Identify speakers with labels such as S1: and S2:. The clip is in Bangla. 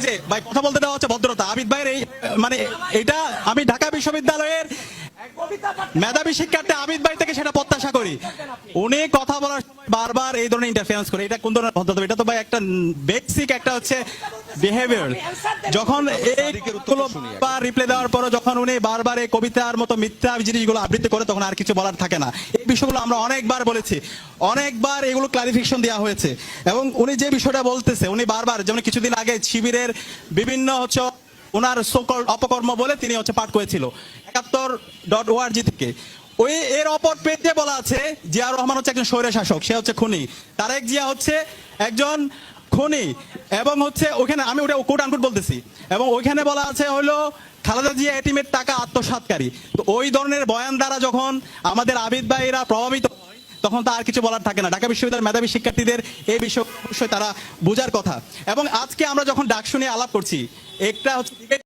S1: যে ভাই কথা বলতে দেওয়া হচ্ছে ভদ্রতা। আবিদ ভাইয়ের এই মানে এটা আমি ঢাকা বিশ্ববিদ্যালয়ের মেধাবী শিক্ষার্থী আবিদ ভাই থেকে সেটা প্রত্যাশা করি। উনি কথা বলার সময় বারবার এই ধরনের ইন্টারফারেন্স করে, এটা কোন ধরনের ভদ্রতা? এটা তো ভাই একটা বেসিক একটা হচ্ছে বিহেভিয়ার। যখন রিপ্লাই দেওয়ার পর যখন উনি বারবার এই কবিতার মতো মিথ্যা জিনিসগুলো আবৃত্তি করে, তখন আর কিছু বলার থাকে না। এই বিষয়গুলো আমরা অনেকবার বলেছি, অনেকবার এগুলো ক্লারিফিকেশন দেওয়া হয়েছে। এবং উনি যে বিষয়টা বলতেছে, উনি বারবার, যেমন কিছুদিন আগে শিবিরের বিভিন্ন হচ্ছে ওনার সকল অপকর্ম বলে তিনি হচ্ছে পাঠ করেছিল ৭১.org থেকে। ওই এর অপর পেজে বলা আছে জিয়া রহমান হচ্ছে একজন স্বৈর শাসক, সে হচ্ছে খুনি, তারেক জিয়া হচ্ছে একজন খুনি, এবং হচ্ছে ওখানে আমি ওটা কোট আনকোট বলতেছি, এবং ওইখানে বলা আছে হলো খালেদা জিয়া এটিমের টাকা আত্মসাৎকারী। তো ওই ধরনের বয়ান দ্বারা যখন আমাদের আবিদ ভাইরা প্রভাবিত হয়, তখন তো আর কিছু বলার থাকে না। ঢাকা বিশ্ববিদ্যালয়ের মেধাবী শিক্ষার্থীদের এই বিষয় অবশ্যই তারা বোঝার কথা। এবং আজকে আমরা যখন ডাকসু নিয়ে আলাপ করছি, একটা হচ্ছে